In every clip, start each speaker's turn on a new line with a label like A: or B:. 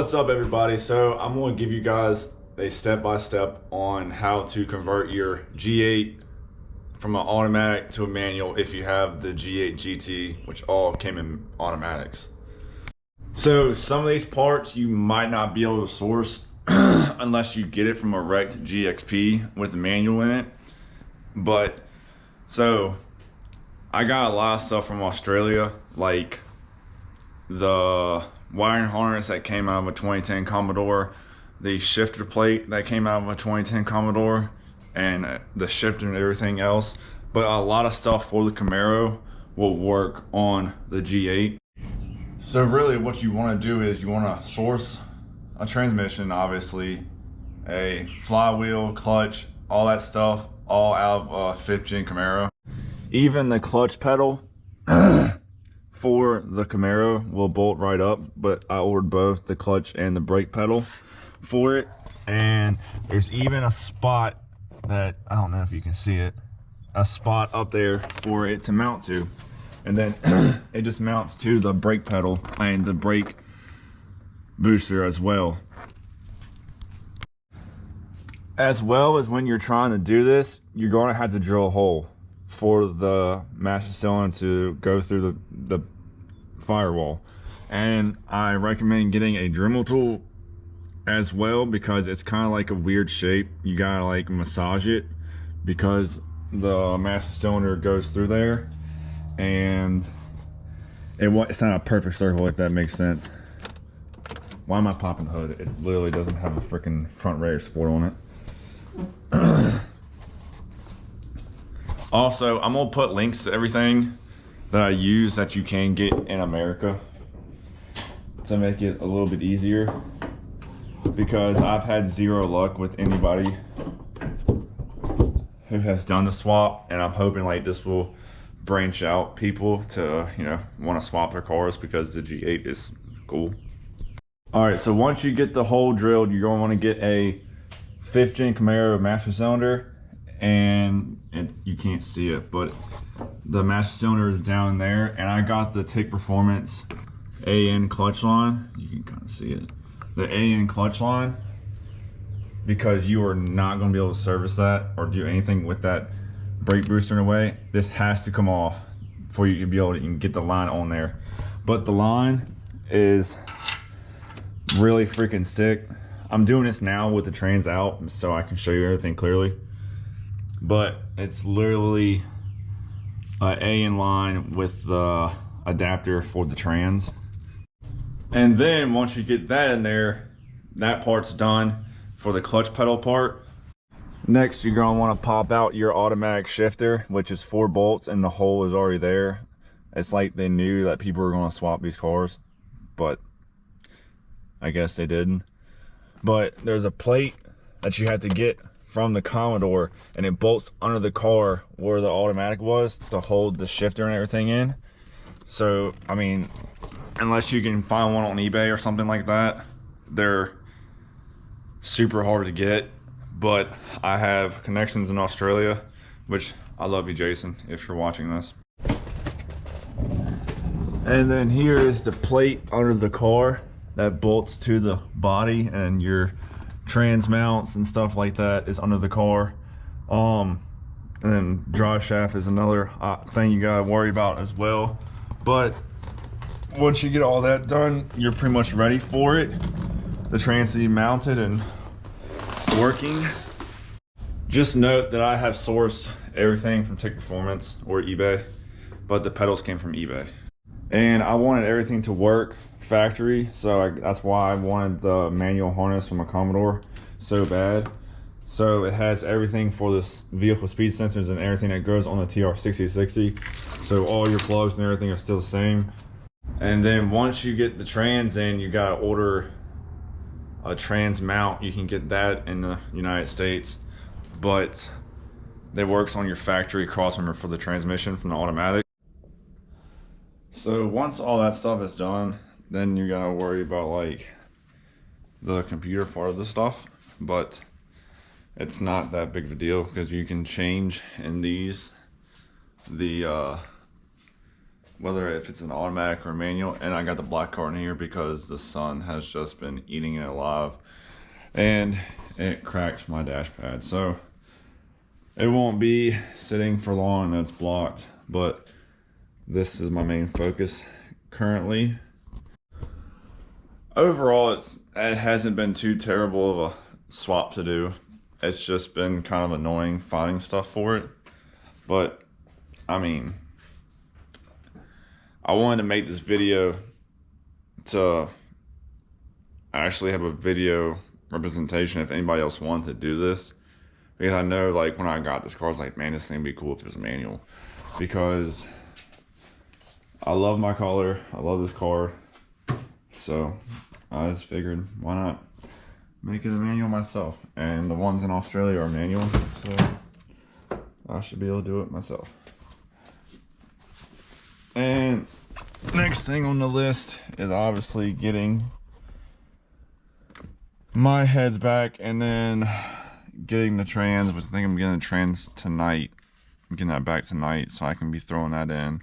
A: What's up, everybody? So I'm going to give you guys a step-by-step on how to convert your G8 from an automatic to a manual if you have the G8 GT, which all came in automatics. So some of these parts you might not be able to source unless you get it from a wrecked GXP with a manual in it. But so I got a lot of stuff from Australia, like the wiring harness that came out of a 2010 Commodore, the shifter plate that came out of a 2010 Commodore, and the shifter and everything else. But a lot of stuff for the Camaro will work on the G8. So really what you want to do is you want to source a transmission, obviously, a flywheel, clutch, all that stuff, all out of a 5th gen Camaro. Even the clutch pedal for the Camaro will bolt right up, but I ordered both the clutch and the brake pedal for it. And there's even a spot that, I don't know if you can see it, a spot up there for it to mount to. And then it just mounts to the brake pedal and the brake booster as well. As well as when you're trying to do this, you're going to have to drill a hole for the master cylinder to go through the firewall. And I recommend getting a Dremel tool as well, because it's kind of like a weird shape. You gotta like massage it because the master cylinder goes through there, and it's not a perfect circle, if that makes sense. Why am I popping the hood? It literally doesn't have a freaking front radar support on it. Also, I'm gonna put links to everything that I use that you can get in America to make it a little bit easier, because I've had zero luck with anybody who has done the swap, and I'm hoping like this will branch out people to, you know, want to swap their cars because the G8 is cool. All right, so once you get the hole drilled, you're gonna want to get a 5th gen Camaro master cylinder, and you can't see it, but the master cylinder is down there, and I got the Tick Performance AN clutch line. You can kind of see it, the AN clutch line, because you are not going to be able to service that or do anything with that brake booster in a way. This has to come off for you to be able to get the line on there. But the line is really freaking sick. I'm doing this now with the trans out so I can show you everything clearly, but it's literally an AN line with the adapter for the trans. And then once you get that in there, that part's done for the clutch pedal part. Next, you're gonna wanna pop out your automatic shifter, which is 4 bolts, and the hole is already there. It's like they knew that people were gonna swap these cars, but I guess they didn't. But there's a plate that you have to get from the Commodore, and it bolts under the car where the automatic was to hold the shifter and everything in. So, I mean, unless you can find one on eBay or something like that, they're super hard to get. But I have connections in Australia, which I love you, Jason, if you're watching this. And then here is the plate under the car that bolts to the body, and your trans mounts and stuff like that is under the car. And then drive shaft is another thing you gotta worry about as well. But once you get all that done, you're pretty much ready for it. The trans to be mounted and working. Just note that I have sourced everything from Tick Performance or eBay, but the pedals came from eBay. And I wanted everything to work factory, so that's why I wanted the manual harness from a Commodore so bad. So it has everything for this vehicle speed sensors and everything that goes on the TR6060. So all your plugs and everything are still the same. And then once you get the trans in, you gotta order a trans mount. You can get that in the United States, but it works on your factory crossmember for the transmission from the automatic. So once all that stuff is done, then you gotta worry about like the computer part of the stuff, but it's not that big of a deal because you can change in these whether if it's an automatic or manual. And I got the black car in here because the sun has just been eating it alive, and it cracked my dash pad, so it won't be sitting for long and it's blocked. But this is my main focus currently. Overall, it hasn't been too terrible of a swap to do. It's just been kind of annoying finding stuff for it. But I mean, I wanted to make this video to actually have a video representation if anybody else wanted to do this, because I know, like, when I got this car, I was like, man, this thing would be cool if it was a manual, because I love my color, I love this car, so I just figured, why not make it a manual myself? And the ones in Australia are manual, so I should be able to do it myself. And next thing on the list is obviously getting my heads back, and then getting the trans, which I think I'm getting the trans tonight. I'm getting that back tonight, so I can be throwing that in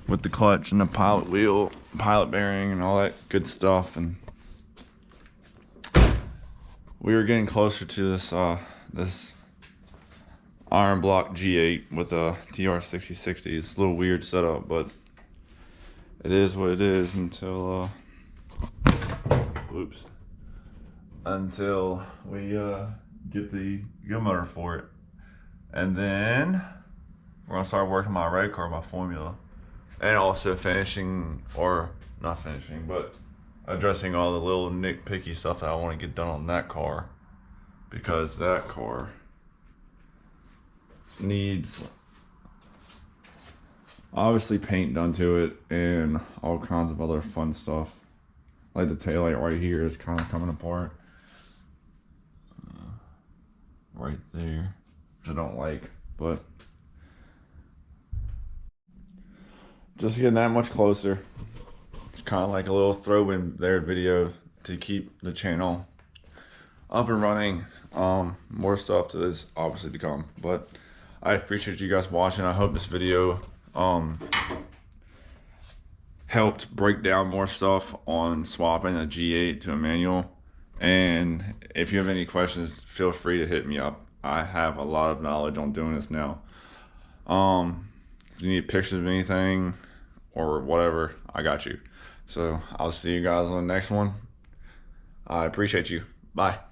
A: with the clutch and the pilot wheel, pilot bearing, and all that good stuff. And we were getting closer to this this iron block G8 with a TR6060. It's a little weird setup, but it is what it is until until we get the good motor for it. And then we're gonna start working my red car, my formula, and also finishing, or not finishing, but addressing all the little nitpicky stuff that I want to get done on that car, because that car needs obviously paint done to it and all kinds of other fun stuff. Like the taillight right here is kind of coming apart right there, which I don't like, but just getting that much closer. It's kind of like a little throw in there video to keep the channel up and running. More stuff is obviously to come, but I appreciate you guys watching. I hope this video helped break down more stuff on swapping a G8 to a manual. And if you have any questions, feel free to hit me up. I have a lot of knowledge on doing this now. If you need pictures of anything or whatever, I got you. So I'll see you guys on the next one. I appreciate you. Bye.